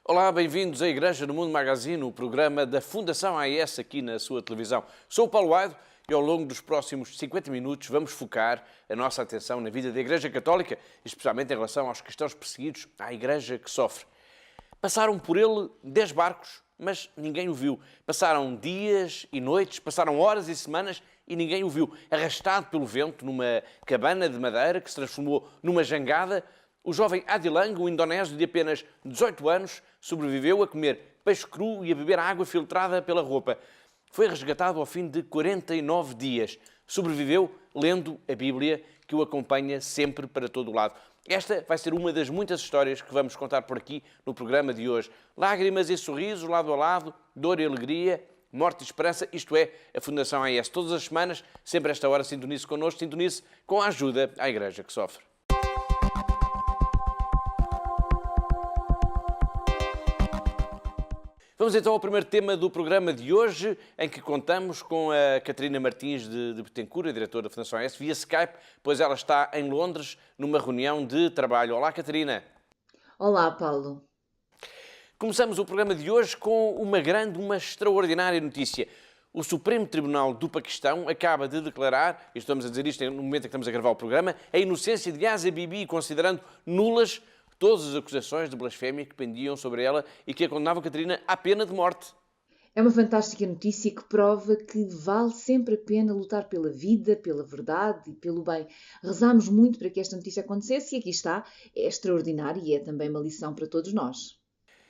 Olá, bem-vindos à Igreja no Mundo Magazine, o programa da Fundação AES aqui na sua televisão. Sou o Paulo Aido e ao longo dos próximos 50 minutos vamos focar a nossa atenção na vida da Igreja Católica, especialmente em relação aos cristãos perseguidos, à Igreja que sofre. Passaram por ele 10 barcos, mas ninguém o viu. Passaram dias e noites, passaram horas e semanas e ninguém o viu. Arrastado pelo vento numa cabana de madeira que se transformou numa jangada, o jovem Adilang, um indonésio de apenas 18 anos, sobreviveu a comer peixe cru e a beber água filtrada pela roupa. Foi resgatado ao fim de 49 dias. Sobreviveu lendo a Bíblia, que o acompanha sempre para todo o lado. Esta vai ser uma das muitas histórias que vamos contar por aqui no programa de hoje. Lágrimas e sorrisos, lado a lado, dor e alegria, morte e esperança, isto é, a Fundação AES. Todas as semanas, sempre a esta hora, sintonize connosco, sintonize com a ajuda à Igreja que sofre. Vamos então ao primeiro tema do programa de hoje, em que contamos com a Catarina Martins de Betancourt, a diretora da Fundação AES, via Skype, pois ela está em Londres numa reunião de trabalho. Olá, Catarina. Olá, Paulo. Começamos o programa de hoje com uma extraordinária notícia. O Supremo Tribunal do Paquistão acaba de declarar, e estamos a dizer isto no momento em que estamos a gravar o programa, a inocência de Asia Bibi, considerando nulas todas as acusações de blasfémia que pendiam sobre ela e que a condenavam, Catarina, à pena de morte. É uma fantástica notícia que prova que vale sempre a pena lutar pela vida, pela verdade e pelo bem. Rezámos muito para que esta notícia acontecesse e aqui está. É extraordinária e é também uma lição para todos nós.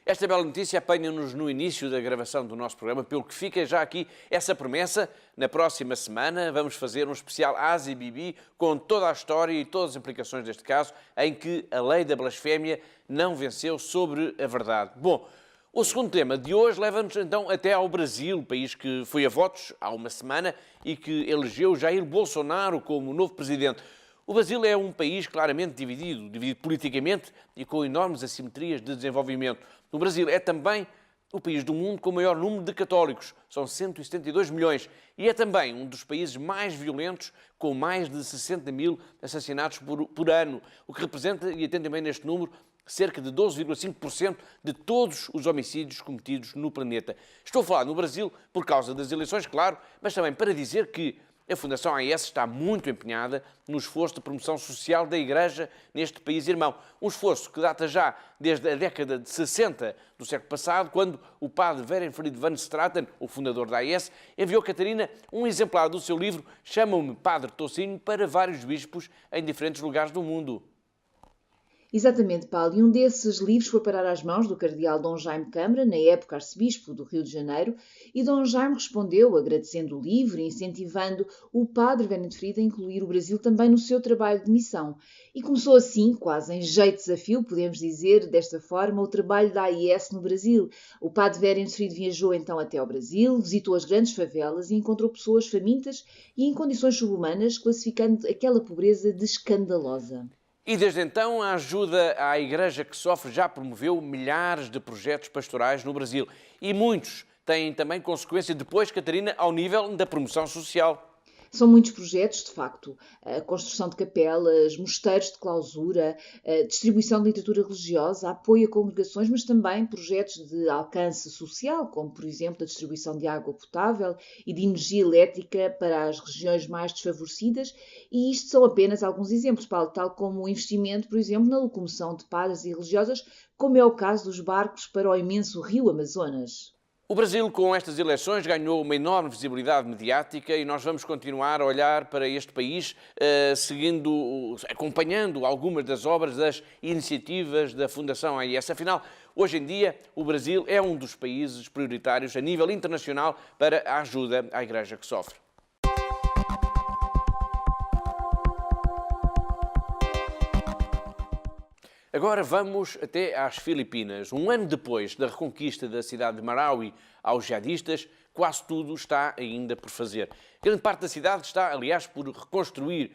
Esta bela notícia apanha-nos no início da gravação do nosso programa, pelo que fica já aqui essa promessa. Na próxima semana vamos fazer um especial Asia Bibi com toda a história e todas as implicações deste caso, em que a lei da blasfémia não venceu sobre a verdade. Bom, o segundo tema de hoje leva-nos então até ao Brasil, país que foi a votos há uma semana e que elegeu Jair Bolsonaro como novo presidente. O Brasil é um país claramente dividido politicamente e com enormes assimetrias de desenvolvimento. O Brasil é também o país do mundo com o maior número de católicos, são 172 milhões, e é também um dos países mais violentos, com mais de 60 mil assassinatos por ano, o que representa, e atentem bem neste número, cerca de 12,5% de todos os homicídios cometidos no planeta. Estou a falar no Brasil por causa das eleições, claro, mas também para dizer que a Fundação AES está muito empenhada no esforço de promoção social da Igreja neste país irmão. Um esforço que data já desde a década de 60 do século passado, quando o padre Werenfried van Straten, o fundador da AES, enviou a Catarina um exemplar do seu livro Chamam-me Padre Tocinho para vários bispos em diferentes lugares do mundo. Exatamente, Paulo. E um desses livros foi parar às mãos do cardeal Dom Jaime Câmara, na época arcebispo do Rio de Janeiro, e Dom Jaime respondeu agradecendo o livro e incentivando o padre Werenfried a incluir o Brasil também no seu trabalho de missão. E começou assim, quase em jeito de desafio, podemos dizer desta forma, o trabalho da AES no Brasil. O padre Werenfried viajou então até ao Brasil, visitou as grandes favelas e encontrou pessoas famintas e em condições subhumanas, classificando aquela pobreza de escandalosa. E desde então, a ajuda à Igreja que sofre já promoveu milhares de projetos pastorais no Brasil. E muitos têm também consequência depois, Catarina, ao nível da promoção social. São muitos projetos, de facto, a construção de capelas, mosteiros de clausura, a distribuição de literatura religiosa, apoio a congregações, mas também projetos de alcance social, como, por exemplo, a distribuição de água potável e de energia elétrica para as regiões mais desfavorecidas. E isto são apenas alguns exemplos, Paulo, tal como o investimento, por exemplo, na locomoção de padres e religiosas, como é o caso dos barcos para o imenso rio Amazonas. O Brasil, com estas eleições, ganhou uma enorme visibilidade mediática e nós vamos continuar a olhar para este país, acompanhando algumas das obras, das iniciativas da Fundação AES. Afinal, hoje em dia, o Brasil é um dos países prioritários a nível internacional para a ajuda à Igreja que sofre. Agora vamos até às Filipinas. Um ano depois da reconquista da cidade de Marawi aos jihadistas, quase tudo está ainda por fazer. Grande parte da cidade está, aliás, por reconstruir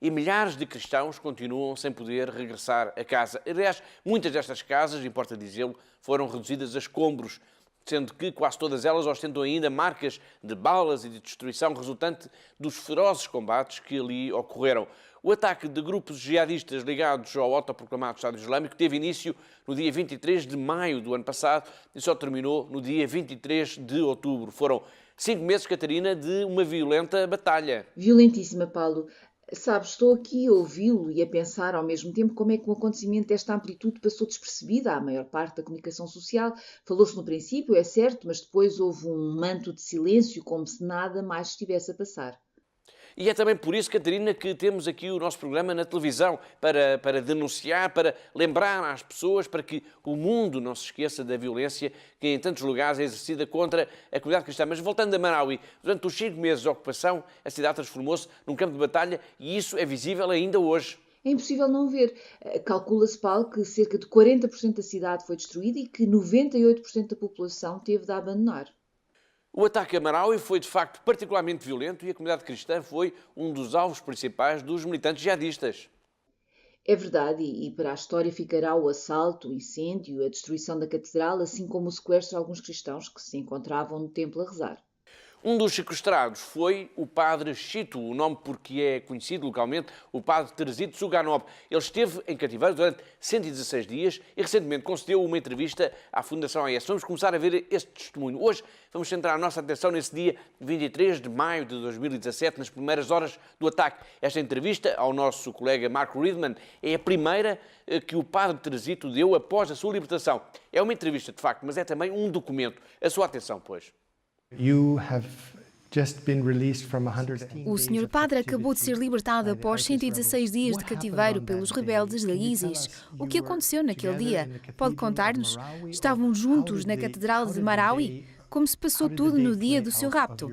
e milhares de cristãos continuam sem poder regressar a casa. Aliás, muitas destas casas, importa dizê-lo, foram reduzidas a escombros. sendo que quase todas elas ostentam ainda marcas de balas e de destruição resultante dos ferozes combates que ali ocorreram. O ataque de grupos jihadistas ligados ao autoproclamado Estado Islâmico teve início no dia 23 de maio do ano passado e só terminou no dia 23 de outubro. Foram 5 meses, Catarina, de uma violenta batalha. Violentíssima, Paulo. Sabes, estou aqui a ouvi-lo e a pensar ao mesmo tempo como é que um acontecimento desta amplitude passou despercebida à maior parte da comunicação social. Falou-se no princípio, é certo, mas depois houve um manto de silêncio, como se nada mais estivesse a passar. E é também por isso, Catarina, que temos aqui o nosso programa na televisão, para denunciar, para lembrar às pessoas, para que o mundo não se esqueça da violência que em tantos lugares é exercida contra a comunidade cristã. Mas voltando a Marawi, durante os 5 meses de ocupação, a cidade transformou-se num campo de batalha e isso é visível ainda hoje. É impossível não ver. Calcula-se, Paulo, que cerca de 40% da cidade foi destruída e que 98% da população teve de a abandonar. O ataque a Marawi foi, de facto, particularmente violento e a comunidade cristã foi um dos alvos principais dos militantes jihadistas. É verdade, e para a história ficará o assalto, o incêndio, a destruição da catedral, assim como o sequestro de alguns cristãos que se encontravam no templo a rezar. Um dos sequestrados foi o padre Chito, o nome porque é conhecido localmente, o padre Teresito Suganov. Ele esteve em cativeiro durante 116 dias e recentemente concedeu uma entrevista à Fundação AES. Vamos começar a ver este testemunho. Hoje vamos centrar a nossa atenção nesse dia 23 de maio de 2017, nas primeiras horas do ataque. Esta entrevista ao nosso colega Mark Reedman é a primeira que o padre Teresito deu após a sua libertação. É uma entrevista, de facto, mas é também um documento. A sua atenção, pois. O Sr. Padre acabou de ser libertado após 116 dias de cativeiro pelos rebeldes da ISIS. O que aconteceu naquele dia? Pode contar-nos? Estavam juntos na Catedral de Marawi? Como se passou tudo no dia do seu rapto?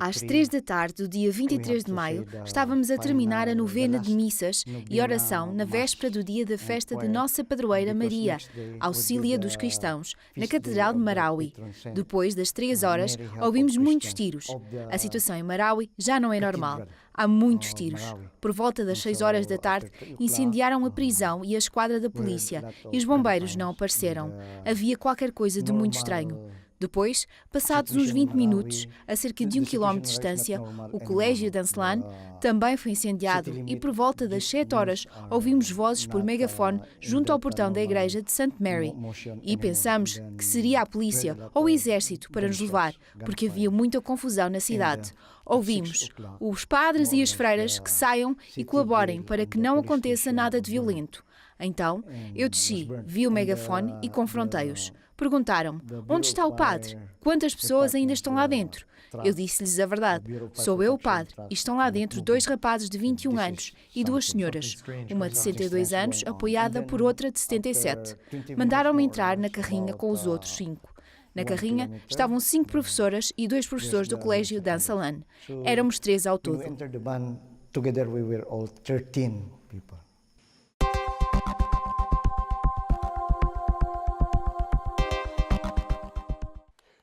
Às 3 da tarde do dia 23 de maio, estávamos a terminar a novena de missas e oração na véspera do dia da festa de Nossa Padroeira Maria, auxília dos cristãos, na Catedral de Marawi. Depois das 3 horas, ouvimos muitos tiros. A situação em Marawi já não é normal. Há muitos tiros. Por volta das 6 horas da tarde, incendiaram a prisão e a esquadra da polícia, e os bombeiros não apareceram. Havia qualquer coisa de muito estranho. Depois, passados uns 20 minutos, a cerca de 1 quilómetro de distância, o Colégio Dansalan também foi incendiado e por volta das 7 horas ouvimos vozes por megafone junto ao portão da igreja de St. Mary e pensamos que seria a polícia ou o exército para nos levar, porque havia muita confusão na cidade. Ouvimos os padres e as freiras que saiam e colaborem para que não aconteça nada de violento. Então, eu desci, vi o megafone e confrontei-os. Perguntaram-me, onde está o padre? Quantas pessoas ainda estão lá dentro? Eu disse-lhes a verdade. Sou eu o padre e estão lá dentro 2 rapazes de 21 anos e 2 senhoras. Uma de 62 anos, apoiada por outra de 77. Mandaram-me entrar na carrinha com os outros 5. Na carrinha estavam 5 professoras e 2 professores do Colégio Dansalan. Éramos 3 ao todo.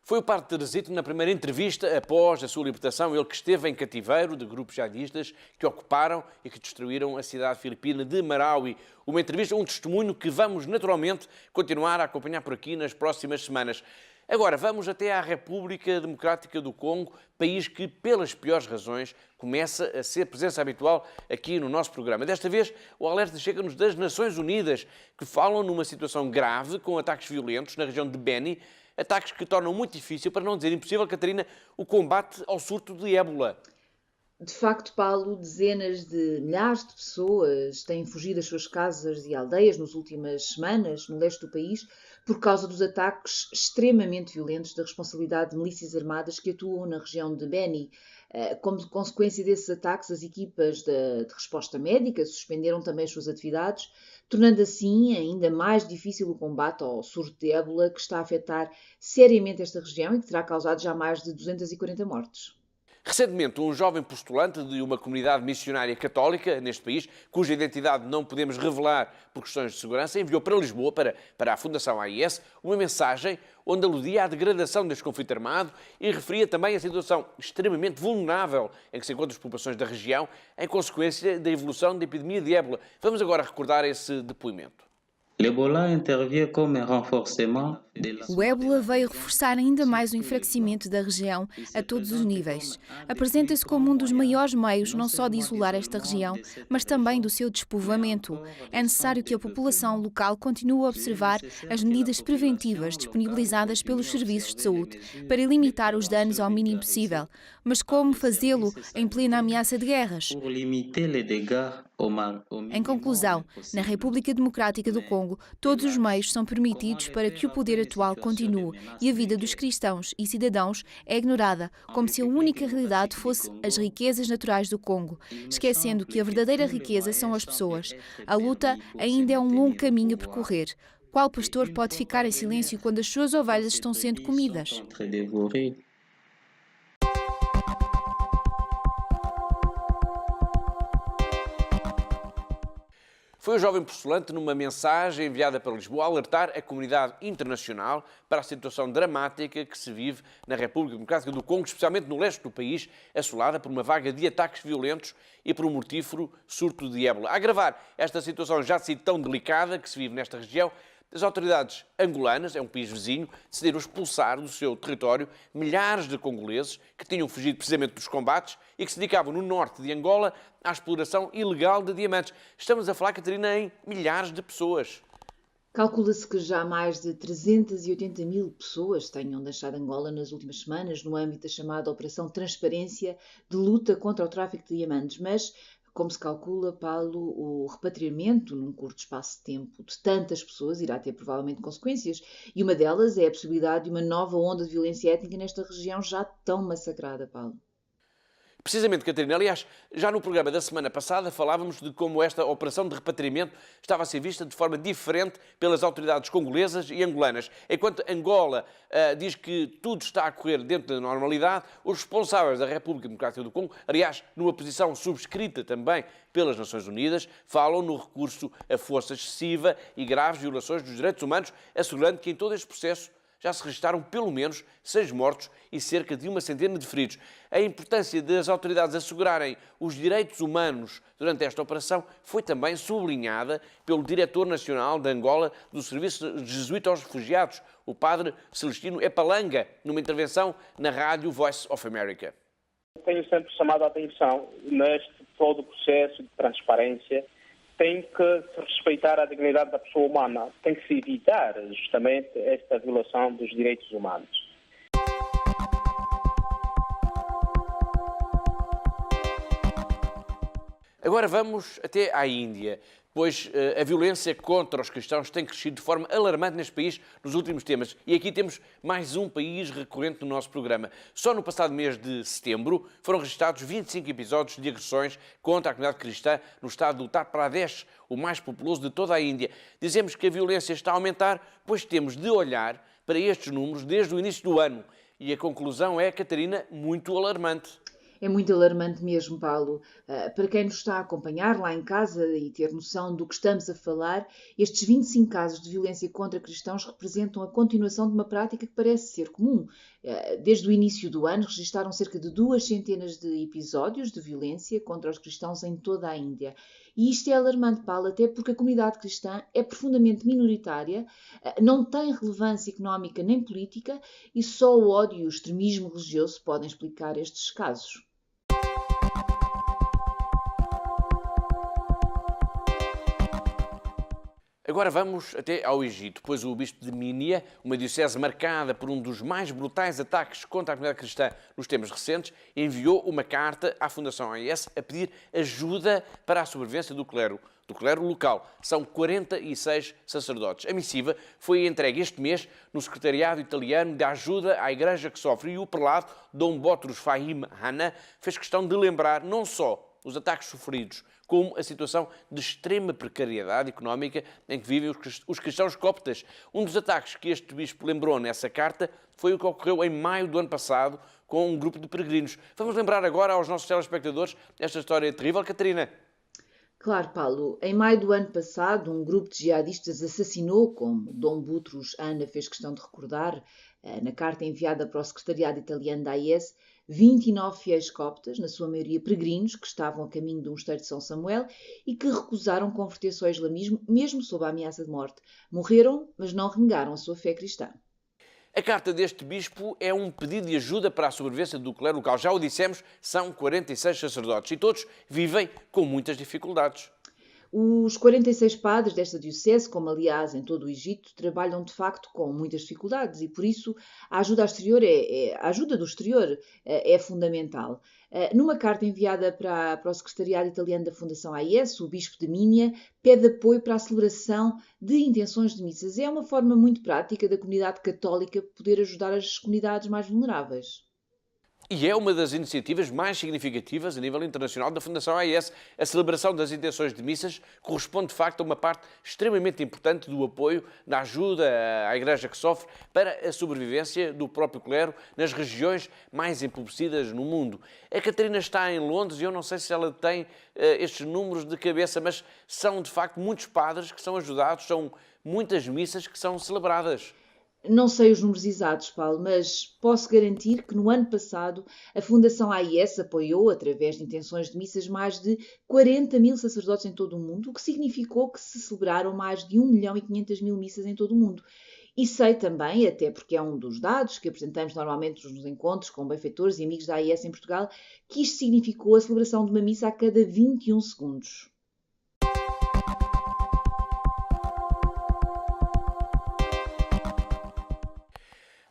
Foi o padre Teresito na primeira entrevista após a sua libertação, ele que esteve em cativeiro de grupos jihadistas que ocuparam e que destruíram a cidade filipina de Marawi. Uma entrevista, um testemunho que vamos naturalmente continuar a acompanhar por aqui nas próximas semanas. Agora vamos até à República Democrática do Congo, país que, pelas piores razões, começa a ser presença habitual aqui no nosso programa. Desta vez, o alerta chega-nos das Nações Unidas, que falam numa situação grave com ataques violentos na região de Beni, ataques que tornam muito difícil, para não dizer impossível, Catarina, o combate ao surto de ébola. De facto, Paulo, dezenas de milhares de pessoas têm fugido das suas casas e aldeias nas últimas semanas no leste do país por causa dos ataques extremamente violentos da responsabilidade de milícias armadas que atuam na região de Beni. Como consequência desses ataques, as equipas de resposta médica suspenderam também as suas atividades, tornando assim ainda mais difícil o combate ao surto de ébola que está a afetar seriamente esta região e que terá causado já mais de 240 mortes. Recentemente, um jovem postulante de uma comunidade missionária católica neste país, cuja identidade não podemos revelar por questões de segurança, enviou para Lisboa, para a Fundação AIS, uma mensagem onde aludia à degradação deste conflito armado e referia também a situação extremamente vulnerável em que se encontram as populações da região em consequência da evolução da epidemia de ébola. Vamos agora recordar esse depoimento. L'Ebola intervient comme un renforcement de la... O ébola veio reforçar ainda mais o enfraquecimento da região a todos os níveis. Apresenta-se como um dos maiores meios não só de isolar esta região, mas também do seu despovoamento. É necessário que a população local continue a observar as medidas preventivas disponibilizadas pelos serviços de saúde para limitar os danos ao mínimo possível. Mas como fazê-lo em plena ameaça de guerras? Pour limiter les dégâts au Em conclusão, na República Democrática do Congo, todos os meios são permitidos para que o poder atual continue e a vida dos cristãos e cidadãos é ignorada, como se a única realidade fosse as riquezas naturais do Congo, esquecendo que a verdadeira riqueza são as pessoas. A luta ainda é um longo caminho a percorrer. Qual pastor pode ficar em silêncio quando as suas ovelhas estão sendo comidas? Foi o jovem postulante, numa mensagem enviada para Lisboa, alertar a comunidade internacional para a situação dramática que se vive na República Democrática do Congo, especialmente no leste do país, assolada por uma vaga de ataques violentos e por um mortífero surto de ébola. A agravar esta situação já de si tão delicada que se vive nesta região, as autoridades angolanas, é um país vizinho, decidiram expulsar do seu território milhares de congoleses que tinham fugido precisamente dos combates e que se dedicavam no norte de Angola à exploração ilegal de diamantes. Estamos a falar, Catarina, em milhares de pessoas. Calcula-se que já mais de 380 mil pessoas tenham deixado Angola nas últimas semanas no âmbito da chamada Operação Transparência de luta contra o tráfico de diamantes, mas como se calcula, Paulo, o repatriamento num curto espaço de tempo de tantas pessoas irá ter provavelmente consequências, e uma delas é a possibilidade de uma nova onda de violência étnica nesta região já tão massacrada, Paulo. Precisamente, Catarina, aliás, já no programa da semana passada falávamos de como esta operação de repatriamento estava a ser vista de forma diferente pelas autoridades congolesas e angolanas. Enquanto Angola diz que tudo está a correr dentro da normalidade, os responsáveis da República Democrática do Congo, aliás, numa posição subscrita também pelas Nações Unidas, falam no recurso a força excessiva e graves violações dos direitos humanos, assegurando que em todo este processo já se registaram pelo menos 6 mortos e cerca de 100 de feridos. A importância das autoridades assegurarem os direitos humanos durante esta operação foi também sublinhada pelo diretor nacional de Angola do Serviço Jesuíta aos Refugiados, o padre Celestino Epalanga, numa intervenção na rádio Voice of America. Tenho sempre chamado a atenção neste todo o processo de transparência. Tem que se respeitar a dignidade da pessoa humana, tem que se evitar justamente esta violação dos direitos humanos. Agora vamos até à Índia, pois a violência contra os cristãos tem crescido de forma alarmante neste país nos últimos tempos. E aqui temos mais um país recorrente no nosso programa. Só no passado mês de setembro foram registrados 25 episódios de agressões contra a comunidade cristã no estado do Uttar Pradesh, o mais populoso de toda a Índia. Dizemos que a violência está a aumentar, pois temos de olhar para estes números desde o início do ano. E a conclusão é, Catarina, muito alarmante. É muito alarmante mesmo, Paulo. Para quem nos está a acompanhar lá em casa e ter noção do que estamos a falar, estes 25 casos de violência contra cristãos representam a continuação de uma prática que parece ser comum. Desde o início do ano, registaram cerca de 200 de episódios de violência contra os cristãos em toda a Índia. E isto é alarmante, Paulo, até porque a comunidade cristã é profundamente minoritária, não tem relevância económica nem política e só o ódio e o extremismo religioso podem explicar estes casos. Agora vamos até ao Egito, pois o bispo de Minia, uma diocese marcada por um dos mais brutais ataques contra a comunidade cristã nos tempos recentes, enviou uma carta à Fundação AIS a pedir ajuda para a sobrevivência do clero local. São 46 sacerdotes. A missiva foi entregue este mês no Secretariado Italiano de Ajuda à Igreja que Sofre e o prelado Dom Boutros Fahim Hanna fez questão de lembrar não só os ataques sofridos, como a situação de extrema precariedade económica em que vivem os cristãos coptas. Um dos ataques que este bispo lembrou nessa carta foi o que ocorreu em maio do ano passado com um grupo de peregrinos. Vamos lembrar agora aos nossos telespectadores esta história terrível, Catarina. Claro, Paulo. Em maio do ano passado, um grupo de jihadistas assassinou, como Dom Boutros Hanna fez questão de recordar, na carta enviada para o Secretariado Italiano da AIS, 29 fiéis coptas, na sua maioria peregrinos, que estavam a caminho do mosteiro de São Samuel e que recusaram converter-se ao islamismo, mesmo sob a ameaça de morte. Morreram, mas não renegaram a sua fé cristã. A carta deste bispo é um pedido de ajuda para a sobrevivência do clero local. Já o dissemos, são 46 sacerdotes e todos vivem com muitas dificuldades. Os 46 padres desta diocese, como aliás em todo o Egito, trabalham de facto com muitas dificuldades e por isso a ajuda do exterior é fundamental. Numa carta enviada para o secretariado italiano da Fundação AIS, o bispo de Minia pede apoio para a celebração de intenções de missas. É uma forma muito prática da comunidade católica poder ajudar as comunidades mais vulneráveis. E é uma das iniciativas mais significativas a nível internacional da Fundação AIS. A celebração das intenções de missas corresponde, de facto, a uma parte extremamente importante do apoio, da ajuda à Igreja que sofre para a sobrevivência do próprio clero nas regiões mais empobrecidas no mundo. A Catarina está em Londres e eu não sei se ela tem estes números de cabeça, mas são, de facto, muitos padres que são ajudados, são muitas missas que são celebradas. Não sei os números exatos, Paulo, mas posso garantir que no ano passado a Fundação AIS apoiou, através de intenções de missas, mais de 40 mil sacerdotes em todo o mundo, o que significou que se celebraram mais de 1.500.000 missas em todo o mundo. E sei também, até porque é um dos dados que apresentamos normalmente nos encontros com benfeitores e amigos da AIS em Portugal, que isto significou a celebração de uma missa a cada 21 segundos.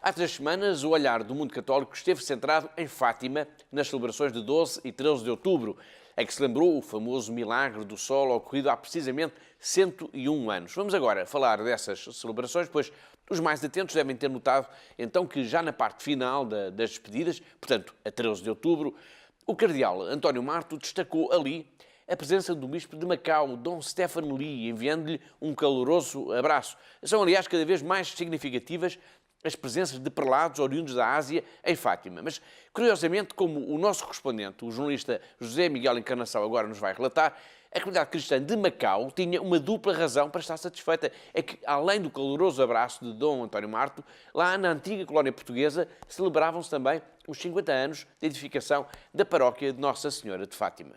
Há 3 semanas, o olhar do mundo católico esteve centrado em Fátima, nas celebrações de 12 e 13 de outubro, em que se lembrou o famoso milagre do sol ocorrido há precisamente 101 anos. Vamos agora falar dessas celebrações, pois os mais atentos devem ter notado então que já na parte final das despedidas, portanto, a 13 de outubro, o cardeal António Marto destacou ali a presença do bispo de Macau, Dom Stephen Lee, enviando-lhe um caloroso abraço. São, aliás, cada vez mais significativas as presenças de prelados oriundos da Ásia em Fátima. Mas, curiosamente, como o nosso correspondente, o jornalista José Miguel Encarnação, agora nos vai relatar, a comunidade cristã de Macau tinha uma dupla razão para estar satisfeita. É que, além do caloroso abraço de Dom António Marto, lá na antiga colónia portuguesa celebravam-se também os 50 anos de edificação da paróquia de Nossa Senhora de Fátima.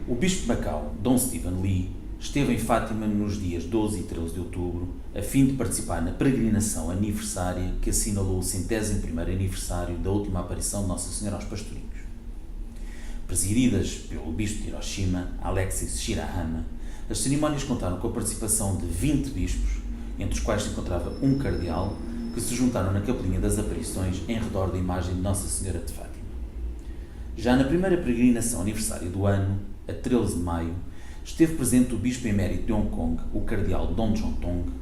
O bispo de Macau, Dom Stephen Lee, esteve em Fátima nos dias 12 e 13 de outubro, a fim de participar na peregrinação aniversária que assinalou o 101º aniversário da última aparição de Nossa Senhora aos pastorinhos. Presididas pelo bispo de Hiroshima, Alexis Shirahama, as cerimónias contaram com a participação de 20 bispos, entre os quais se encontrava um cardeal, que se juntaram na capelinha das aparições em redor da imagem de Nossa Senhora de Fátima. Já na primeira peregrinação aniversária do ano, a 13 de maio, esteve presente o bispo emérito de Hong Kong, o cardeal Dong Jiantong,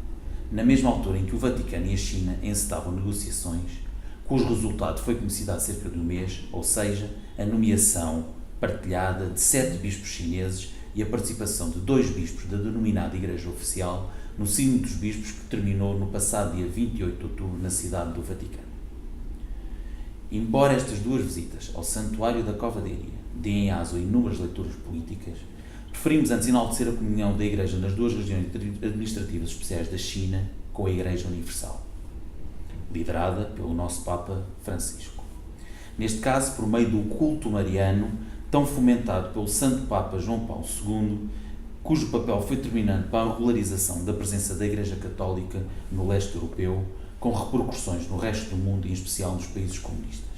na mesma altura em que o Vaticano e a China encetavam negociações, cujo resultado foi conhecido há cerca de um mês, ou seja, a nomeação partilhada de 7 bispos chineses e a participação de 2 bispos da denominada Igreja Oficial no Sínodo dos Bispos, que terminou no passado dia 28 de outubro na cidade do Vaticano. Embora estas 2 visitas ao Santuário da Covadeiria deem aso a inúmeras leituras políticas, preferimos antes enaltecer a comunhão da Igreja nas 2 regiões administrativas especiais da China com a Igreja Universal, liderada pelo nosso Papa Francisco. Neste caso, por meio do culto mariano, tão fomentado pelo Santo Papa João Paulo II, cujo papel foi determinante para a regularização da presença da Igreja Católica no leste europeu, com repercussões no resto do mundo e em especial nos países comunistas.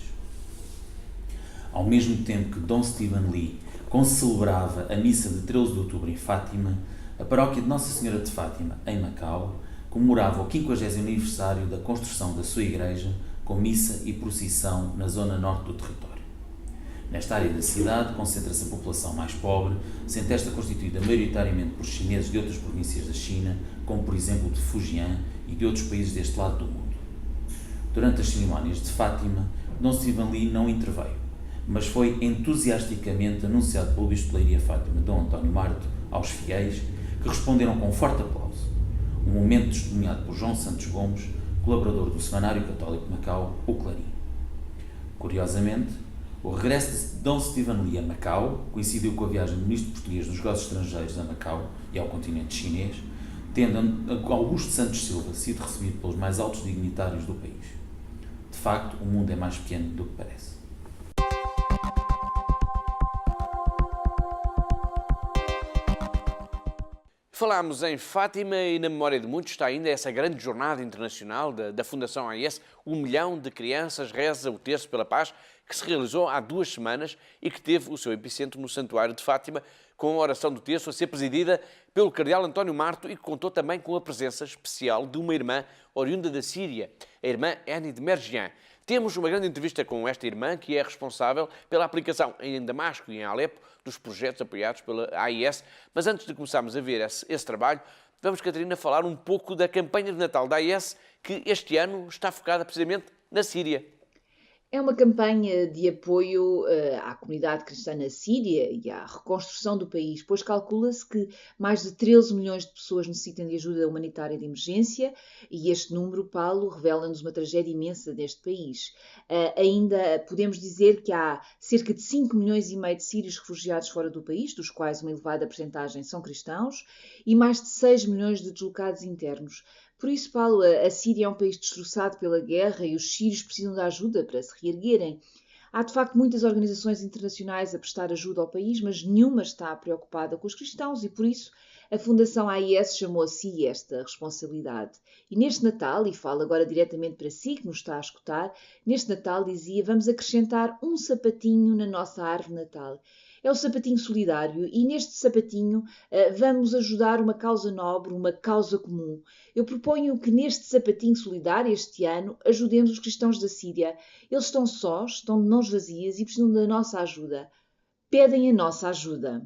Ao mesmo tempo que Dom Stephen Lee concelebrava a missa de 13 de outubro em Fátima, a paróquia de Nossa Senhora de Fátima, em Macau, comemorava o 50º aniversário da construção da sua igreja, com missa e procissão na zona norte do território. Nesta área da cidade concentra-se a população mais pobre, sendo esta constituída maioritariamente por chineses de outras províncias da China, como por exemplo de Fujian e de outros países deste lado do mundo. Durante as cerimónias de Fátima, Dom Stephen Lee não interveio, mas foi entusiasticamente anunciado pelo bispo de Leiria Fátima, Dom António Marto, aos fiéis, que responderam com um forte aplauso, um momento testemunhado por João Santos Gomes, colaborador do Semanário Católico de Macau, o Clarim. Curiosamente, o regresso de Dom Stephen Lee a Macau coincidiu com a viagem do ministro português dos negócios estrangeiros a Macau e ao continente chinês, tendo Augusto Santos Silva sido recebido pelos mais altos dignitários do país. De facto, o mundo é mais pequeno do que parece. falámos em Fátima e na memória de muitos está ainda essa grande jornada internacional da Fundação AIS. 1 milhão de crianças reza o Terço pela Paz, que se realizou há 2 semanas e que teve o seu epicentro no Santuário de Fátima, com a oração do Terço a ser presidida pelo cardeal António Marto e que contou também com a presença especial de uma irmã oriunda da Síria, a irmã Annie de Mergian. Temos uma grande entrevista com esta irmã, que é responsável pela aplicação em Damasco e em Alepo dos projetos apoiados pela AIS. Mas antes de começarmos a ver esse trabalho, vamos, Catarina, falar um pouco da campanha de Natal da AIS, que este ano está focada precisamente na Síria. É uma campanha de apoio à comunidade cristã na Síria e à reconstrução do país, pois calcula-se que mais de 13 milhões de pessoas necessitam de ajuda humanitária de emergência e este número, Paulo, revela-nos uma tragédia imensa deste país. Ainda podemos dizer que há cerca de 5 milhões e meio de sírios refugiados fora do país, dos quais uma elevada percentagem são cristãos, e mais de 6 milhões de deslocados internos. Por isso, Paulo, a Síria é um país destroçado pela guerra e os sírios precisam de ajuda para se reerguerem. Há, de facto, muitas organizações internacionais a prestar ajuda ao país, mas nenhuma está preocupada com os cristãos e, por isso, a Fundação AIS chamou a si esta responsabilidade. E neste Natal, e falo agora diretamente para si, que nos está a escutar, neste Natal, dizia, vamos acrescentar um sapatinho na nossa árvore de Natal. É o sapatinho solidário e neste sapatinho vamos ajudar uma causa nobre, uma causa comum. Eu proponho que neste sapatinho solidário este ano ajudemos os cristãos da Síria. Eles estão sós, estão de mãos vazias e precisam da nossa ajuda. Pedem a nossa ajuda.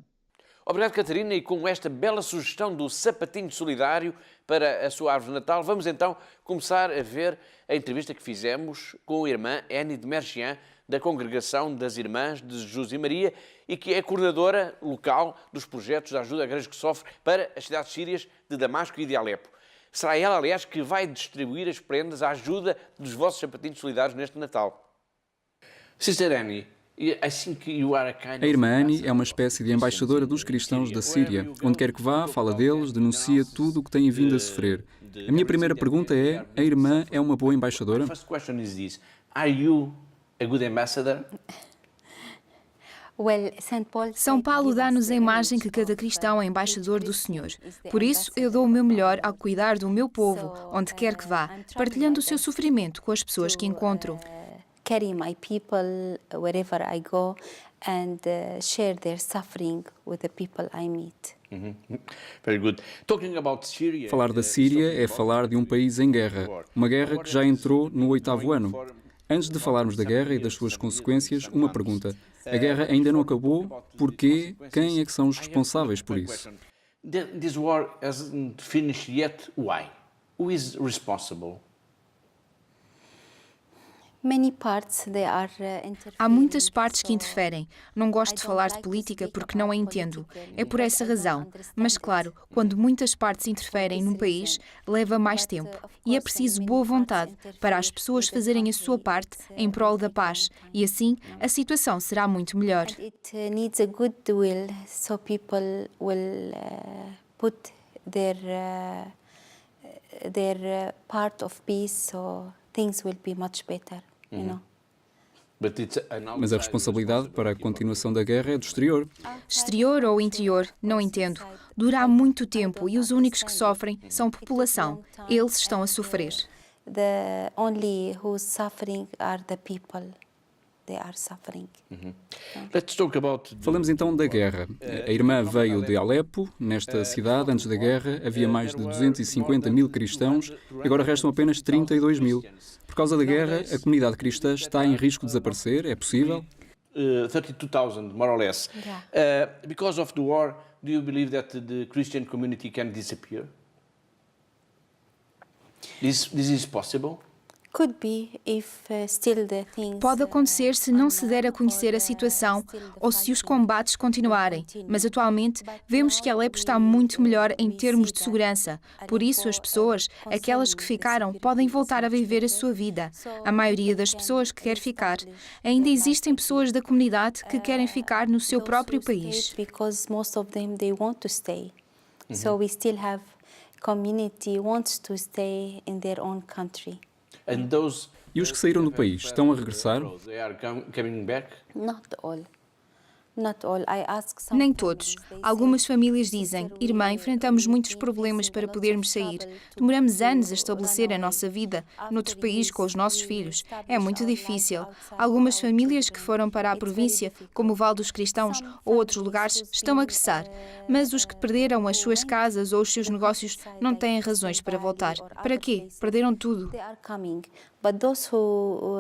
Obrigado, Catarina, e com esta bela sugestão do sapatinho solidário para a sua árvore de Natal, vamos então começar a ver a entrevista que fizemos com a irmã Annie de Mergian, da Congregação das Irmãs de Jesus e Maria e que é coordenadora local dos projetos de ajuda à igreja que sofre para as cidades sírias de Damasco e de Alepo. Será ela, aliás, que vai distribuir as prendas à ajuda dos vossos sapatinhos solidários neste Natal. Sister Annie, a irmã Annie é uma espécie de embaixadora dos cristãos da Síria. Onde quer que vá, fala deles, denuncia tudo o que têm vindo a sofrer. A minha primeira pergunta é, a irmã é uma boa embaixadora? A good ambassador? São Paulo dá-nos a imagem que cada cristão é embaixador do Senhor. Por isso, eu dou o meu melhor ao cuidar do meu povo, onde quer que vá, partilhando o seu sofrimento com as pessoas que encontro. Carry my people wherever I go and share their suffering with the people I meet. Very good. Talking about Syria, falar da Síria é falar de um país em guerra. Uma guerra que já entrou no 8º ano. Antes de falarmos da guerra e das suas consequências, uma pergunta. A guerra ainda não acabou? Porquê? Quem é que são os responsáveis por isso? This war hasn't finished yet. Why? Who is responsible? Há muitas partes que interferem. Não gosto de falar de política porque não a entendo. É por essa razão. Mas, claro, quando muitas partes interferem num país, leva mais tempo. E é preciso boa vontade para as pessoas fazerem a sua parte em prol da paz. E assim, a situação será muito melhor. It needs a good will so people will put their part of peace so things will be much better. You know? Mas a responsabilidade para a continuação da guerra é do exterior. Exterior ou interior, não entendo. Dura há muito tempo e os únicos que sofrem são a população. Eles estão a sofrer. The only who's suffering are the people. They are suffering. Let's talk about Falamos então da guerra. A irmã veio de Alepo. Nesta cidade, antes da guerra, havia mais de 250 mil cristãos e agora restam apenas 32 mil. Por causa da guerra, a comunidade cristã está em risco de desaparecer? É possível? 32,000, more or less. Because of the war, do you believe that the Christian community can disappear? This is possible? Pode acontecer se não se der a conhecer a situação ou se os combates continuarem, mas atualmente vemos que Alepo está muito melhor em termos de segurança. Por isso, as pessoas, aquelas que ficaram, podem voltar a viver a sua vida. A maioria das pessoas que quer ficar. Ainda existem pessoas da comunidade que querem ficar no seu próprio país. So we still have community wants to stay in their own country. E os que saíram do país estão a regressar? Not all. Nem todos. Algumas famílias dizem: irmã, enfrentamos muitos problemas para podermos sair. Demoramos anos a estabelecer a nossa vida noutro país com os nossos filhos. É muito difícil. Algumas famílias que foram para a província, como o Val dos Cristãos ou outros lugares, estão a regressar. Mas os que perderam as suas casas ou os seus negócios não têm razões para voltar. Para quê? Perderam tudo. But those who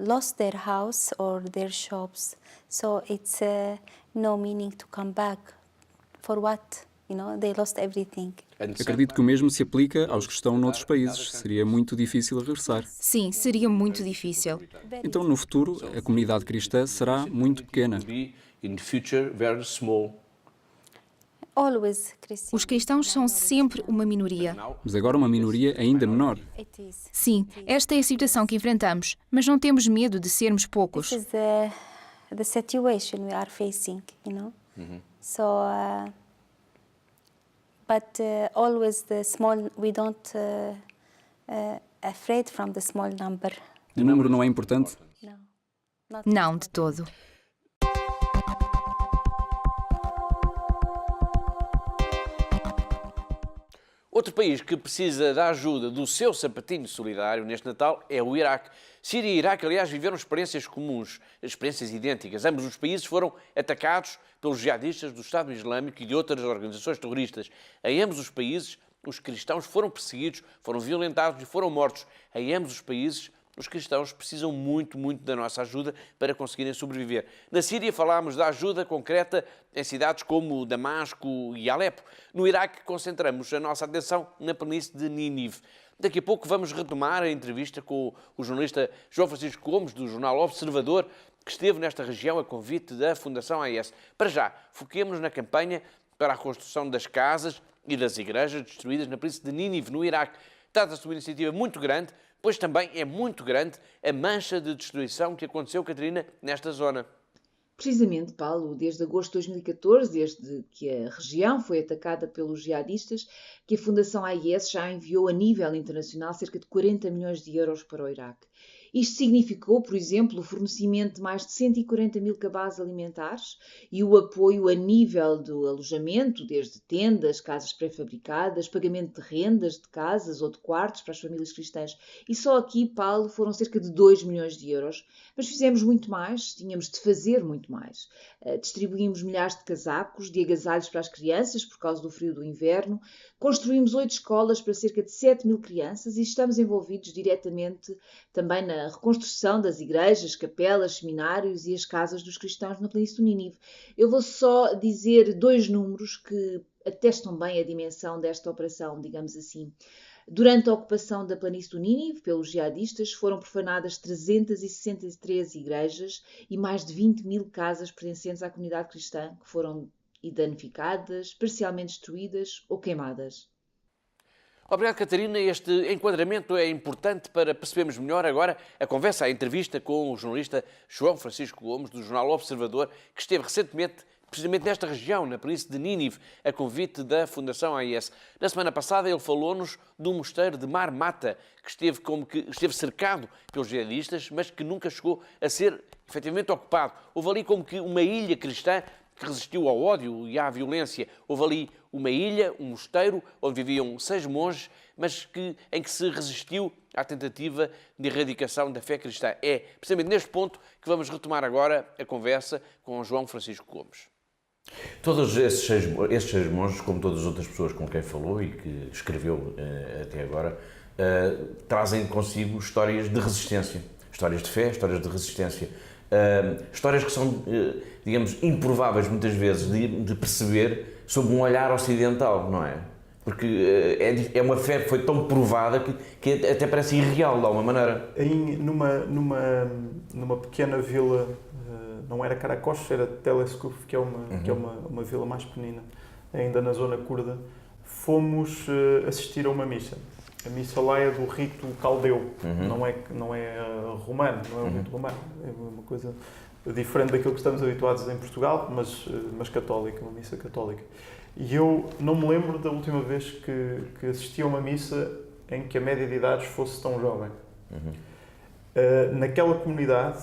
lost their house or their shops, so it's no meaning to come back. For what? They lost everything. Acredito que o mesmo se aplica aos que estão noutros países. Seria muito difícil regressar. Sim, seria muito difícil. Então, no futuro, a comunidade cristã será muito pequena. Os cristãos são sempre uma minoria. Mas agora uma minoria ainda menor. Sim, esta é a situação que enfrentamos, mas não temos medo de sermos poucos. This is the situation we are facing, So, but always the small, we don't afraid from the small number. O número não é importante? Não, de todo. Outro país que precisa da ajuda do seu sapatinho solidário neste Natal é o Iraque. Síria e Iraque, aliás, viveram experiências comuns, experiências idênticas. Ambos os países foram atacados pelos jihadistas do Estado Islâmico e de outras organizações terroristas. Em ambos os países, os cristãos foram perseguidos, foram violentados e foram mortos. Em ambos os países, os cristãos precisam muito, muito da nossa ajuda para conseguirem sobreviver. Na Síria falámos da ajuda concreta em cidades como Damasco e Alepo. No Iraque concentramos a nossa atenção na planície de Nínive. Daqui a pouco vamos retomar a entrevista com o jornalista João Francisco Gomes, do jornal Observador, que esteve nesta região a convite da Fundação AIS. Para já, foquemos-nos na campanha para a reconstrução das casas e das igrejas destruídas na planície de Nínive, no Iraque. Trata-se de uma iniciativa muito grande, pois também é muito grande a mancha de destruição que aconteceu, Catarina, nesta zona. Precisamente, Paulo, desde agosto de 2014, desde que a região foi atacada pelos jihadistas, que a Fundação AIS já enviou a nível internacional cerca de 40 milhões de euros para o Iraque. Isto significou, por exemplo, o fornecimento de mais de 140 mil cabazes alimentares e o apoio a nível do alojamento, desde tendas, casas pré-fabricadas, pagamento de rendas de casas ou de quartos para as famílias cristãs. E só aqui, Paulo, foram cerca de 2 milhões de euros. Mas fizemos muito mais, tínhamos de fazer muito mais. Distribuímos milhares de casacos, de agasalhos para as crianças por causa do frio do inverno, construímos 8 escolas para cerca de 7 mil crianças e estamos envolvidos diretamente também na reconstrução das igrejas, capelas, seminários e as casas dos cristãos na planície do Nínive. Eu vou só dizer 2 números que atestam bem a dimensão desta operação, digamos assim. Durante a ocupação da planície do Nínive pelos jihadistas foram profanadas 363 igrejas e mais de 20 mil casas pertencentes à comunidade cristã que foram danificadas, parcialmente destruídas ou queimadas. Obrigado, Catarina. Este enquadramento é importante para percebermos melhor agora a conversa, a entrevista com o jornalista João Francisco Gomes, do jornal Observador, que esteve recentemente precisamente nesta região, na planície de Nínive, a convite da Fundação AIS. Na semana passada ele falou-nos do mosteiro de Mar Mata, que esteve cercado pelos jihadistas, mas que nunca chegou a ser efetivamente ocupado. Houve ali como que uma ilha cristã que resistiu ao ódio e à violência. Houve ali uma ilha, um mosteiro, onde viviam 6 monges, mas em que se resistiu à tentativa de erradicação da fé cristã. É precisamente neste ponto que vamos retomar agora a conversa com João Francisco Gomes. Todos esses seis monges, como todas as outras pessoas com quem falou e que escreveu até agora, trazem consigo histórias de resistência, histórias de fé, histórias de resistência, histórias que são, digamos, improváveis muitas vezes de perceber sob um olhar ocidental, não é? Porque é uma fé que foi tão provada que até parece irreal, de alguma maneira. Numa pequena vila, não era Karakosh, era Teleskuf, que é uma vila mais pequenina, ainda na zona curda, fomos assistir a uma missa. A missa lá é do rito caldeu, não é romano, não é um rito romano, é uma coisa diferente daquilo que estamos habituados em Portugal, mas católica, uma missa católica. E eu não me lembro da última vez que assisti a uma missa em que a média de idades fosse tão jovem. Naquela comunidade,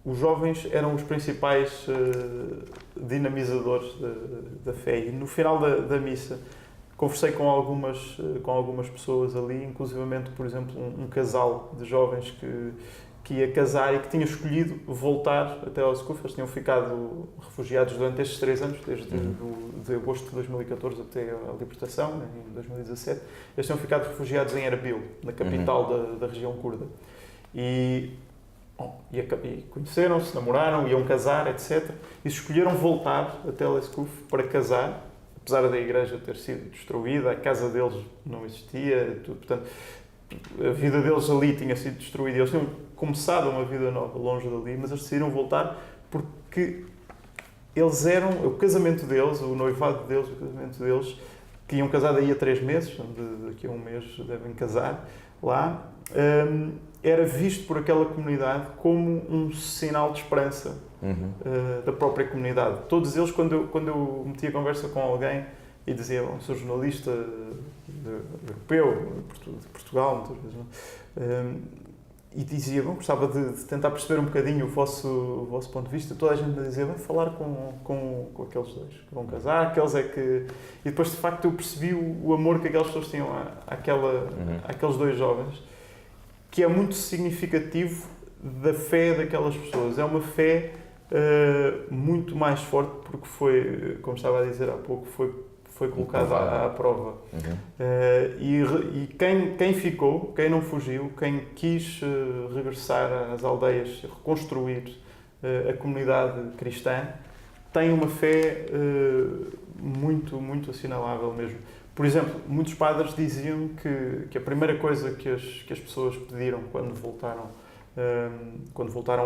os jovens eram os principais dinamizadores da fé. E no final da missa conversei com algumas pessoas ali, inclusivamente, por exemplo, um casal de jovens que ia casar e que tinha escolhido voltar até ao Telescope. Eles tinham ficado refugiados durante estes 3 anos, desde de agosto de 2014 até a libertação, em 2017. Eles tinham ficado refugiados em Erbil, na capital da região curda. E conheceram-se, namoraram, iam casar, etc. E escolheram voltar a Telescope para casar, apesar da igreja ter sido destruída, a casa deles não existia, portanto, a vida deles ali tinha sido destruída. Eles tinham começado uma vida nova longe dali, mas eles decidiram voltar porque eles eram, o casamento deles, o noivado deles, o casamento deles, que iam casar daí a 3 meses, daqui a 1 mês devem casar lá, era visto por aquela comunidade como um sinal de esperança da própria comunidade. Todos eles, quando eu metia conversa com alguém e dizia, sou jornalista europeu, de Portugal, muitas vezes, e dizia, gostava de tentar perceber um bocadinho o vosso ponto de vista, toda a gente me dizia, vem falar com aqueles dois que vão casar, aqueles é que... E depois, de facto, eu percebi o amor que aquelas pessoas tinham àqueles 2 jovens, que é muito significativo da fé daquelas pessoas. É uma fé muito mais forte porque foi, como estava a dizer há pouco, foi colocada à prova. E quem ficou, quem não fugiu, quem quis regressar às aldeias, reconstruir a comunidade cristã, tem uma fé muito, muito assinalável mesmo. Por exemplo, muitos padres diziam que a primeira coisa que as pessoas pediram quando voltaram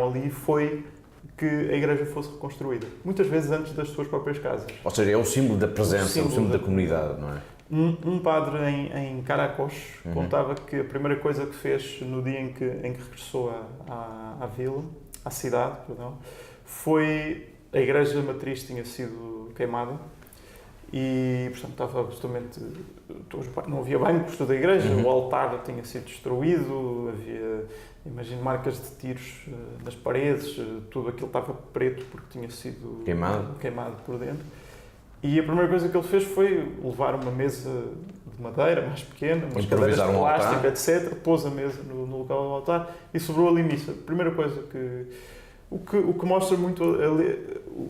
ali foi que a igreja fosse reconstruída. Muitas vezes antes das suas próprias casas. Ou seja, é o símbolo da presença, o símbolo da comunidade, não é? Um padre em Caracos contava que a primeira coisa que fez no dia em que regressou à vila, à cidade, foi... A igreja matriz tinha sido queimada e, portanto, estava absolutamente... Não havia bancos da igreja, o altar tinha sido destruído, havia, imagino, marcas de tiros nas paredes, tudo aquilo estava preto porque tinha sido queimado por dentro. E a primeira coisa que ele fez foi levar uma mesa de madeira mais pequena, umas cadeiras de plástico, etc., pôs a mesa no local do altar e sobrou ali missa. A primeira coisa o que mostra muito...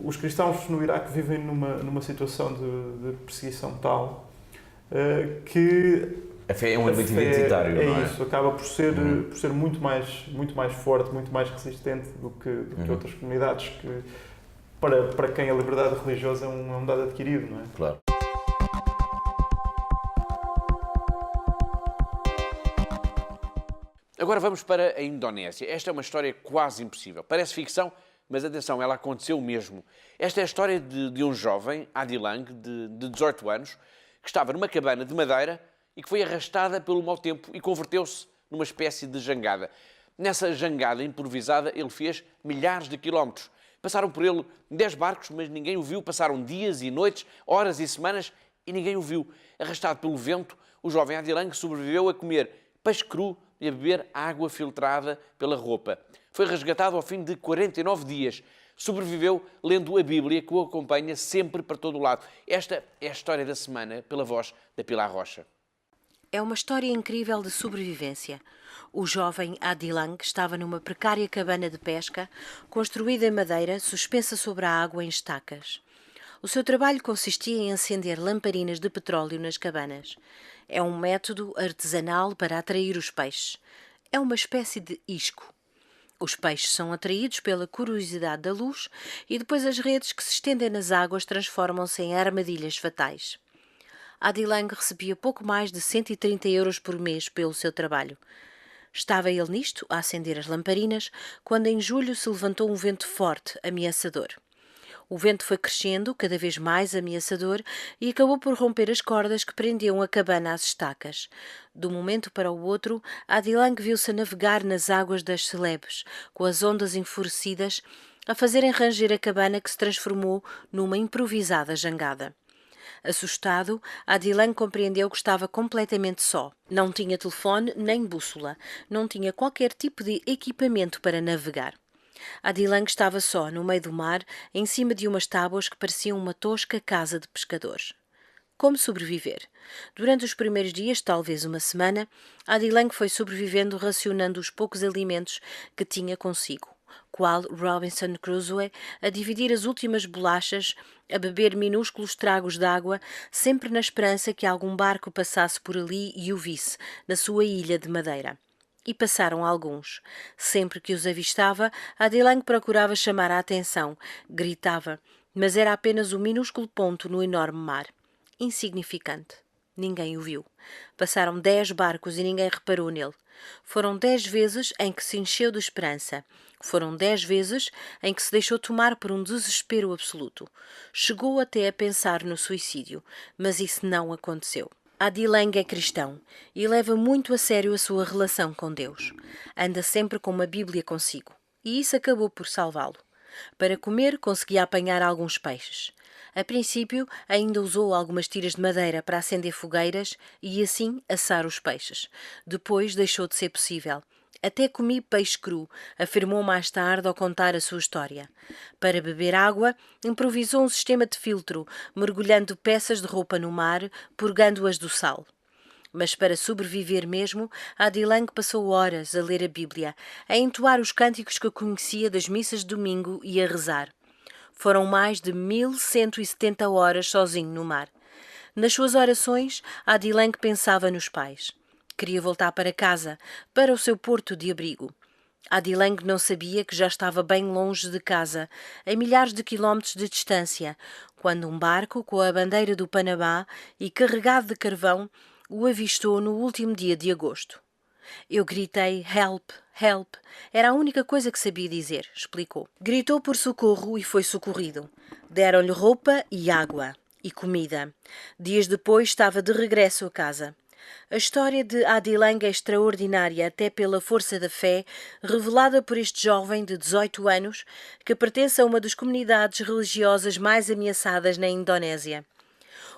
Os cristãos no Iraque vivem numa situação de perseguição tal que... A fé é um elemento identitário, não é? É isso, acaba por ser muito mais forte, muito mais resistente do que outras comunidades que, para quem a liberdade religiosa é um dado adquirido, não é? Claro. Agora vamos para a Indonésia. Esta é uma história quase impossível. Parece ficção, mas atenção, ela aconteceu mesmo. Esta é a história de um jovem, Adilang, de 18 anos, que estava numa cabana de madeira e que foi arrastada pelo mau tempo e converteu-se numa espécie de jangada. Nessa jangada improvisada, ele fez milhares de quilómetros. Passaram por ele 10 barcos, mas ninguém o viu. Passaram dias e noites, horas e semanas e ninguém o viu. Arrastado pelo vento, o jovem Adilang sobreviveu a comer peixe cru e a beber água filtrada pela roupa. Foi resgatado ao fim de 49 dias. Sobreviveu lendo a Bíblia, que o acompanha sempre para todo o lado. Esta é a história da semana, pela voz da Pilar Rocha. É uma história incrível de sobrevivência. O jovem Adilang estava numa precária cabana de pesca, construída em madeira, suspensa sobre a água em estacas. O seu trabalho consistia em acender lamparinas de petróleo nas cabanas. É um método artesanal para atrair os peixes. É uma espécie de isco. Os peixes são atraídos pela curiosidade da luz e depois as redes que se estendem nas águas transformam-se em armadilhas fatais. Adilang recebia pouco mais de 130 euros por mês pelo seu trabalho. Estava ele nisto, a acender as lamparinas, quando em julho se levantou um vento forte, ameaçador. O vento foi crescendo, cada vez mais ameaçador, e acabou por romper as cordas que prendiam a cabana às estacas. De um momento para o outro, Adilang viu-se a navegar nas águas das Celebes, com as ondas enfurecidas, a fazerem ranger a cabana que se transformou numa improvisada jangada. Assustado, Adilang compreendeu que estava completamente só. Não tinha telefone nem bússola, não tinha qualquer tipo de equipamento para navegar. Adilang estava só, no meio do mar, em cima de umas tábuas que pareciam uma tosca casa de pescadores. Como sobreviver? Durante os primeiros dias, talvez uma semana, Adilang foi sobrevivendo racionando os poucos alimentos que tinha consigo, qual Robinson Crusoe, a dividir as últimas bolachas, a beber minúsculos tragos d'água, sempre na esperança que algum barco passasse por ali e o visse, na sua ilha de madeira. E passaram alguns. Sempre que os avistava, Adilang procurava chamar a atenção, gritava, mas era apenas um minúsculo ponto no enorme mar. Insignificante. Ninguém o viu. Passaram 10 barcos e ninguém reparou nele. Foram 10 vezes em que se encheu de esperança. Foram 10 vezes em que se deixou tomar por um desespero absoluto. Chegou até a pensar no suicídio, mas isso não aconteceu. Adilang é cristão e leva muito a sério a sua relação com Deus. Anda sempre com uma Bíblia consigo, e isso acabou por salvá-lo. Para comer, conseguia apanhar alguns peixes. A princípio, ainda usou algumas tiras de madeira para acender fogueiras e assim assar os peixes. Depois deixou de ser possível. Até comi peixe cru, afirmou mais tarde ao contar a sua história. Para beber água, improvisou um sistema de filtro, mergulhando peças de roupa no mar, purgando-as do sal. Mas para sobreviver mesmo, Adilang passou horas a ler a Bíblia, a entoar os cânticos que conhecia das missas de domingo e a rezar. Foram mais de 1170 horas sozinho no mar. Nas suas orações, Adilang pensava nos pais. Queria voltar para casa, para o seu porto de abrigo. Adilang não sabia que já estava bem longe de casa, a milhares de quilómetros de distância, quando um barco com a bandeira do Panamá e carregado de carvão o avistou no último dia de agosto. Eu gritei "Help! Help!" Era a única coisa que sabia dizer, explicou. Gritou por socorro e foi socorrido. Deram-lhe roupa e água e comida. Dias depois estava de regresso a casa. A história de Adilang é extraordinária até pela força da fé revelada por este jovem de 18 anos que pertence a uma das comunidades religiosas mais ameaçadas na Indonésia.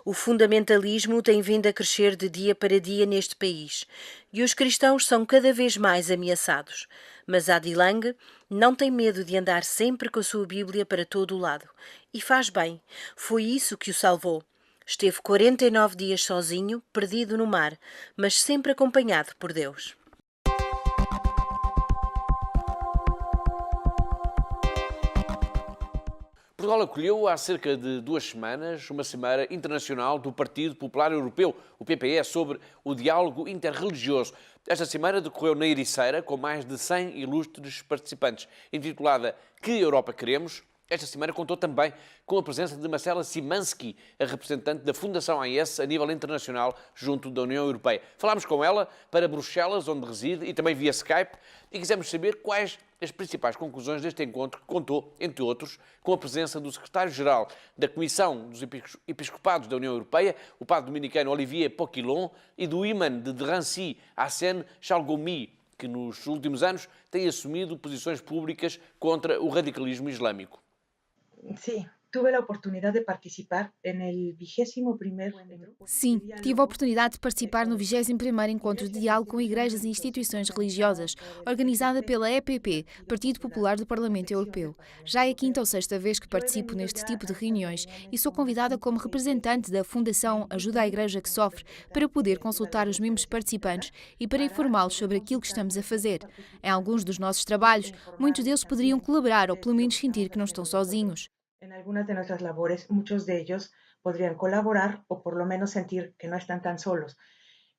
O fundamentalismo tem vindo a crescer de dia para dia neste país e os cristãos são cada vez mais ameaçados. Mas Adilang não tem medo de andar sempre com a sua Bíblia para todo o lado. E faz bem. Foi isso que o salvou. Esteve 49 dias sozinho, perdido no mar, mas sempre acompanhado por Deus. Portugal acolheu há cerca de 2 semanas uma Cimeira Internacional do Partido Popular Europeu, o PPE, sobre o diálogo interreligioso. Esta cimeira decorreu na Ericeira, com mais de 100 ilustres participantes. Intitulada "Que Europa Queremos?", esta cimeira contou também com a presença de Marcela Szymanski, a representante da Fundação AES a nível internacional junto da União Europeia. Falámos com ela para Bruxelas, onde reside, e também via Skype, e quisemos saber quais as principais conclusões deste encontro, que contou, entre outros, com a presença do secretário-geral da Comissão dos Episcopados da União Europeia, o padre dominicano Olivier Poquilon, e do imã de Drancy, Hassen Chalgoumi, que nos últimos anos tem assumido posições públicas contra o radicalismo islâmico. Sí, tuve la oportunidad de participar en el 21º encuentro. Sim, tive a oportunidade de participar no 21º Encontro de Diálogo com Igrejas e Instituições Religiosas, organizada pela EPP, Partido Popular do Parlamento Europeu. Já é a 5ª ou 6ª vez que participo neste tipo de reuniões e sou convidada como representante da Fundação Ajuda à Igreja que Sofre para poder consultar os membros participantes e para informá-los sobre aquilo que estamos a fazer. Em alguns dos nossos trabalhos, muitos deles poderiam colaborar ou pelo menos sentir que não estão sozinhos. En algunas de nuestras labores, muchos de ellos podrían colaborar o por lo menos sentir que no están tan solos.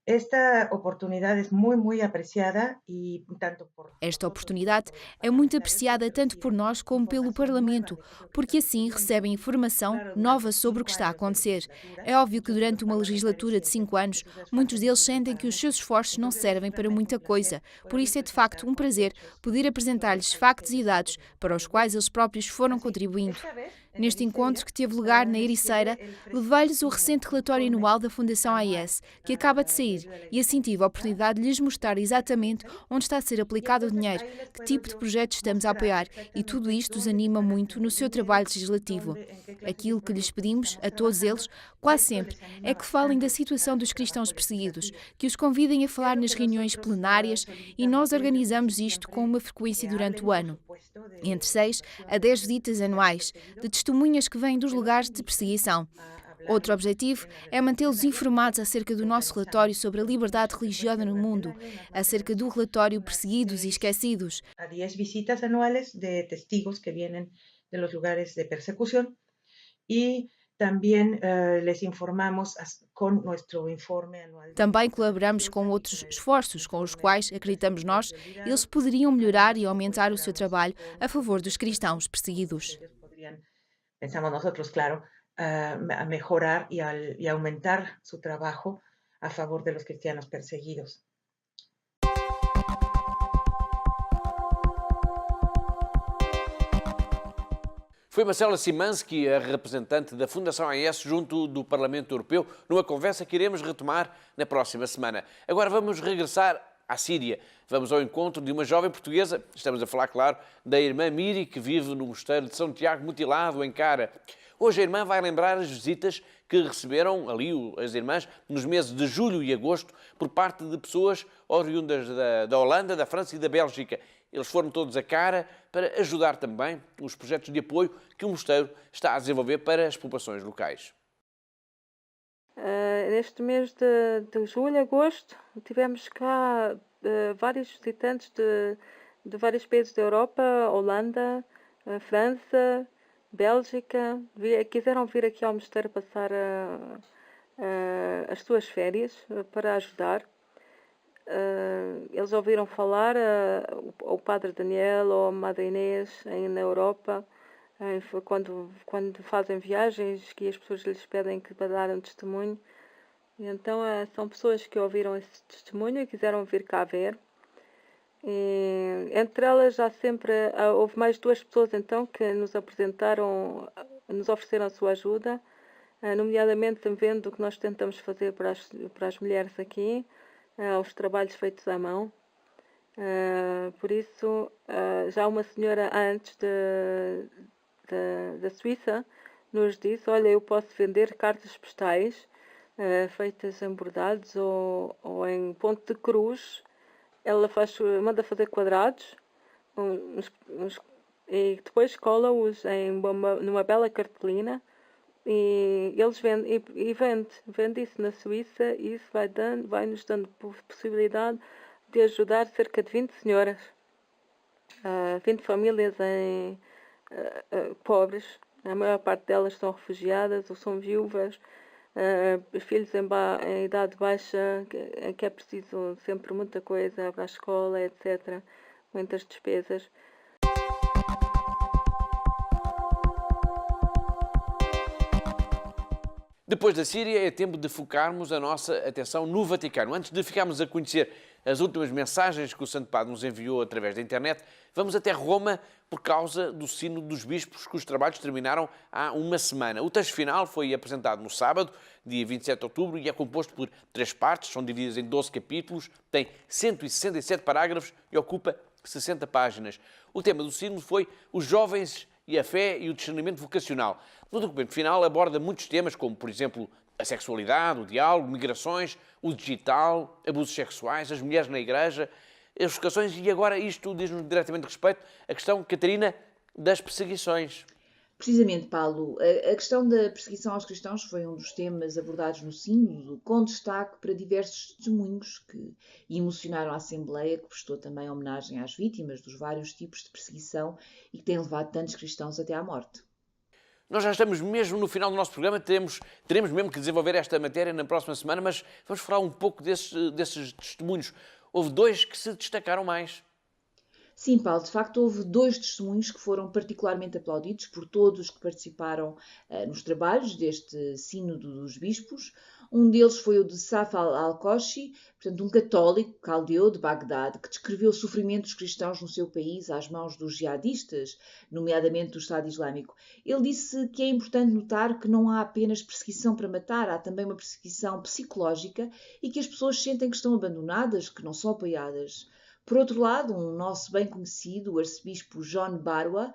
Esta oportunidade é muito apreciada e tanto por... Esta oportunidade é muito apreciada tanto por nós como pelo Parlamento, porque assim recebem informação nova sobre o que está a acontecer. É óbvio que durante uma legislatura de 5 anos, muitos deles sentem que os seus esforços não servem para muita coisa. Por isso é de facto um prazer poder apresentar-lhes factos e dados para os quais eles próprios foram contribuindo. Neste encontro, que teve lugar na Ericeira, levei-lhes o recente relatório anual da Fundação AIS, que acaba de sair, e assim tive a oportunidade de lhes mostrar exatamente onde está a ser aplicado o dinheiro, que tipo de projetos estamos a apoiar, e tudo isto os anima muito no seu trabalho legislativo. Aquilo que lhes pedimos, a todos eles, quase sempre, é que falem da situação dos cristãos perseguidos, que os convidem a falar nas reuniões plenárias, e nós organizamos isto com uma frequência durante o ano. Entre 6 a 10 visitas anuais, de testemunhas que vêm dos lugares de perseguição. Outro objetivo é mantê-los informados acerca do nosso relatório sobre a liberdade religiosa no mundo, acerca do relatório Perseguidos e Esquecidos. A 10 visitas anuales de testigos que vienen de los lugares de persecución y también les informamos con nuestro informe anual. Também colaboramos com outros esforços com os quais, acreditamos nós, eles poderiam melhorar e aumentar o seu trabalho a favor dos cristãos perseguidos. Pensamos nosotros, claro, a mejorar y aumentar su trabajo a favor de los cristianos perseguidos. Foi Marcela Szymanski, a representante da Fundação AIS junto do Parlamento Europeu, numa conversa que iremos retomar na próxima semana. Agora vamos regressar à Síria. Vamos ao encontro de uma jovem portuguesa, estamos a falar, claro, da irmã Miri, que vive no mosteiro de São Tiago Mutilado, em Cara. Hoje a irmã vai lembrar as visitas que receberam ali as irmãs nos meses de julho e agosto por parte de pessoas oriundas da Holanda, da França e da Bélgica. Eles foram todos a Cara para ajudar também os projetos de apoio que o mosteiro está a desenvolver para as populações locais. Neste mês de julho e agosto tivemos cá vários visitantes de vários países da Europa, Holanda, França, Bélgica, quiseram vir aqui ao mosteiro passar as suas férias para ajudar. Eles ouviram falar o Padre Daniel ou a Madre Inês na Europa, quando fazem viagens, que as pessoas lhes pedem que dar um testemunho. E então são pessoas que ouviram esse testemunho e quiseram vir cá ver. E, entre elas houve mais 2 pessoas então que nos ofereceram a sua ajuda, nomeadamente vendo o que nós tentamos fazer para as mulheres aqui, os trabalhos feitos à mão. Por isso, já uma senhora antes da Suíça nos disse: olha, eu posso vender cartas postais feitas em bordados ou em ponto de cruz. Ela manda fazer quadrados e depois cola-os numa bela cartolina, e eles vendem vende isso na Suíça, e isso vai nos dando possibilidade de ajudar cerca de 20 senhoras, 20 famílias pobres. A maior parte delas são refugiadas ou são viúvas, filhos em idade baixa, que é preciso sempre muita coisa para a escola, etc. Muitas despesas. Depois da Síria, é tempo de focarmos a nossa atenção no Vaticano. Antes de ficarmos a conhecer as últimas mensagens que o Santo Padre nos enviou através da internet, vamos até Roma por causa do Sínodo dos Bispos, cujos trabalhos terminaram há uma semana. O texto final foi apresentado no sábado, dia 27 de outubro, e é composto por 3 partes, são divididas em 12 capítulos, tem 167 parágrafos e ocupa 60 páginas. O tema do Sínodo foi os jovens e a fé e o discernimento vocacional. No documento final aborda muitos temas, como, por exemplo, a sexualidade, o diálogo, migrações, o digital, abusos sexuais, as mulheres na igreja, as vocações, e agora isto diz-nos diretamente respeito à questão, Catarina, das perseguições. Precisamente, Paulo, a questão da perseguição aos cristãos foi um dos temas abordados no Sínodo, com destaque para diversos testemunhos que emocionaram a Assembleia, que prestou também homenagem às vítimas dos vários tipos de perseguição e que têm levado tantos cristãos até à morte. Nós já estamos mesmo no final do nosso programa, teremos mesmo que desenvolver esta matéria na próxima semana, mas vamos falar um pouco desses testemunhos. Houve 2 que se destacaram mais. Sim, Paulo, de facto houve 2 testemunhos que foram particularmente aplaudidos por todos que participaram nos trabalhos deste Sínodo dos Bispos. Um deles foi o de Saf al-Koshi, portanto um católico caldeu de Bagdade, que descreveu o sofrimento dos cristãos no seu país às mãos dos jihadistas, nomeadamente do Estado Islâmico. Ele disse que é importante notar que não há apenas perseguição para matar, há também uma perseguição psicológica e que as pessoas sentem que estão abandonadas, que não são apoiadas. Por outro lado, um nosso bem conhecido, o arcebispo John Barwa,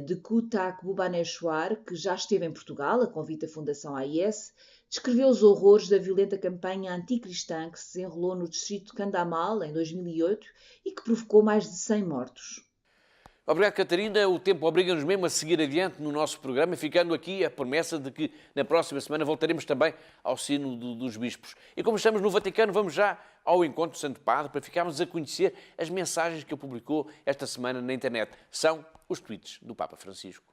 de Cuttack Bhubaneswar, que já esteve em Portugal, a convite da Fundação AIS, descreveu os horrores da violenta campanha anticristã que se desenrolou no distrito de Kandamal em 2008 e que provocou mais de 100 mortos. Obrigado, Catarina. O tempo obriga-nos mesmo a seguir adiante no nosso programa, ficando aqui a promessa de que na próxima semana voltaremos também ao Sínodo dos Bispos. E como estamos no Vaticano, vamos já ao encontro do Santo Padre para ficarmos a conhecer as mensagens que ele publicou esta semana na internet. São os tweets do Papa Francisco.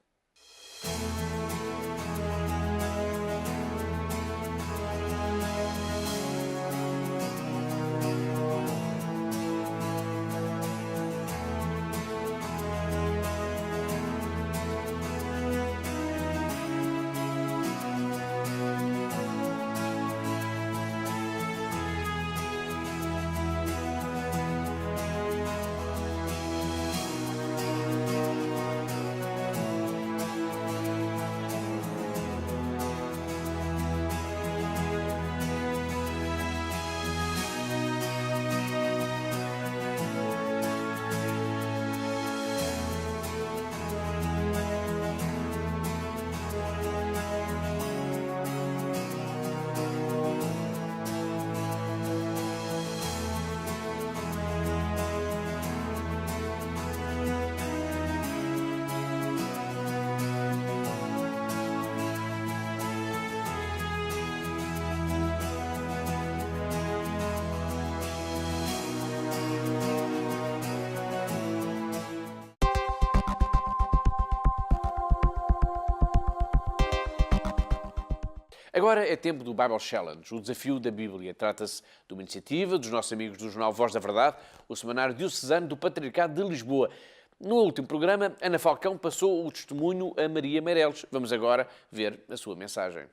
Agora é tempo do Bible Challenge, o desafio da Bíblia. Trata-se de uma iniciativa dos nossos amigos do jornal Voz da Verdade, o semanário diocesano do Patriarcado de Lisboa. No último programa, Ana Falcão passou o testemunho a Maria Meireles. Vamos agora ver a sua mensagem.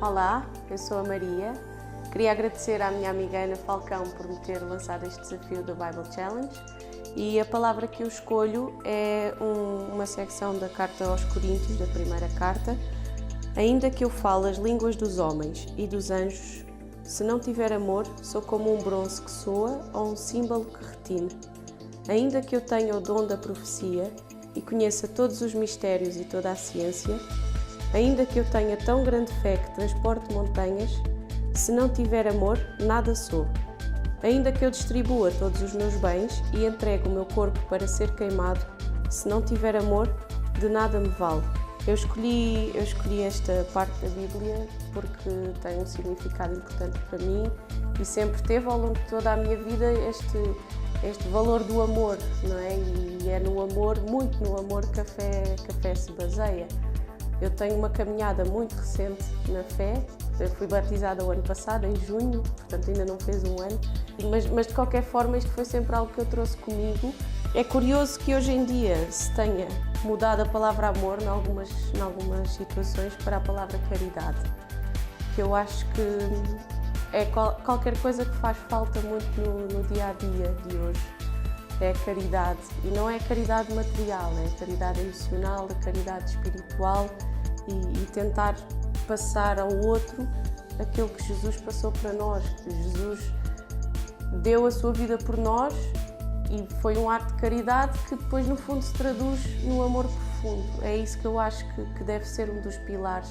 Olá, eu sou a Maria. Queria agradecer à minha amiga Ana Falcão por me ter lançado este desafio do Bible Challenge. E a palavra que eu escolho é uma secção da Carta aos Coríntios, da primeira carta. Ainda que eu fale as línguas dos homens e dos anjos, se não tiver amor, sou como um bronze que soa ou um símbolo que retine. Ainda que eu tenha o dom da profecia e conheça todos os mistérios e toda a ciência, ainda que eu tenha tão grande fé que transporte montanhas, se não tiver amor, nada sou. Ainda que eu distribua todos os meus bens e entregue o meu corpo para ser queimado, se não tiver amor, de nada me vale. Eu escolhi esta parte da Bíblia porque tem um significado importante para mim e sempre teve ao longo de toda a minha vida este valor do amor, não é? E é no amor, muito no amor, que a fé se baseia. Eu tenho uma caminhada muito recente na fé. Eu fui batizada o ano passado, em junho, portanto ainda não fez um ano. Mas de qualquer forma isto foi sempre algo que eu trouxe comigo. É curioso que hoje em dia se tenha mudado a palavra amor em algumas situações para a palavra caridade. Que eu acho que é qualquer coisa que faz falta muito no dia-a-dia de hoje. É a caridade. E não é a caridade material, é a caridade emocional, a caridade espiritual e tentar passar ao outro aquilo que Jesus passou para nós, que Jesus deu a sua vida por nós e foi um ato de caridade que depois no fundo se traduz no amor profundo. É isso que eu acho que deve ser um dos pilares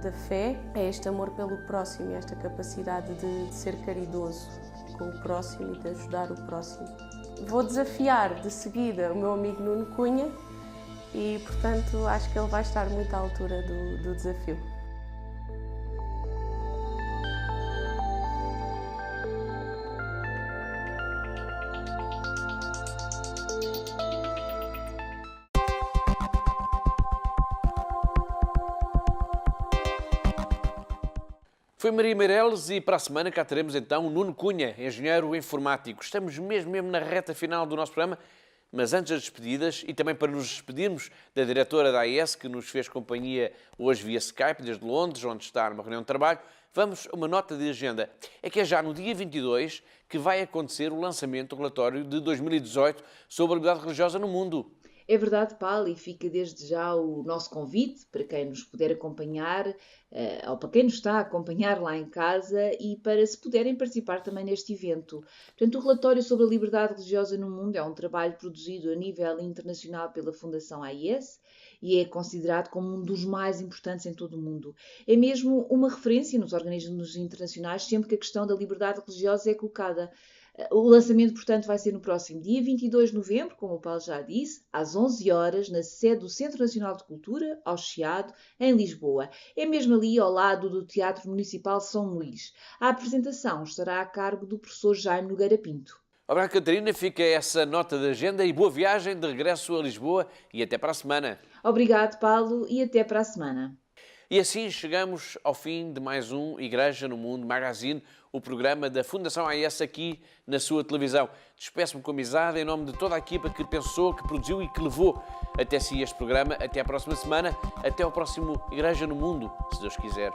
da fé, é este amor pelo próximo, esta capacidade de ser caridoso com o próximo e de ajudar o próximo. Vou desafiar de seguida o meu amigo Nuno Cunha e, portanto, acho que ele vai estar muito à altura do desafio. Foi Maria Meireles e para a semana cá teremos então o Nuno Cunha, engenheiro informático. Estamos mesmo na reta final do nosso programa, Mas antes das despedidas, e também para nos despedirmos da diretora da AIS, que nos fez companhia hoje via Skype, desde Londres, onde está numa reunião de trabalho, vamos a uma nota de agenda. É que é já no dia 22 que vai acontecer o lançamento do relatório de 2018 sobre a liberdade religiosa no mundo. É verdade, Paulo, e fica desde já o nosso convite para quem nos puder acompanhar, ou para quem nos está a acompanhar lá em casa e para se puderem participar também neste evento. Portanto, o relatório sobre a liberdade religiosa no mundo é um trabalho produzido a nível internacional pela Fundação AIS e é considerado como um dos mais importantes em todo o mundo. É mesmo uma referência nos organismos internacionais sempre que a questão da liberdade religiosa é colocada. O lançamento, portanto, vai ser no próximo dia 22 de novembro, como o Paulo já disse, às 11 horas, na sede do Centro Nacional de Cultura, ao Chiado, em Lisboa. É mesmo ali ao lado do Teatro Municipal São Luís. A apresentação estará a cargo do professor Jaime Nogueira Pinto. Obrigado, Catarina. Fica essa nota de agenda e boa viagem de regresso a Lisboa e até para a semana. Obrigado, Paulo, e até para a semana. E assim chegamos ao fim de mais um Igreja no Mundo Magazine, o programa da Fundação AIS aqui na sua televisão. Despeço-me com amizade em nome de toda a equipa que pensou, que produziu e que levou até si este programa. Até à próxima semana, até ao próximo Igreja no Mundo, se Deus quiser.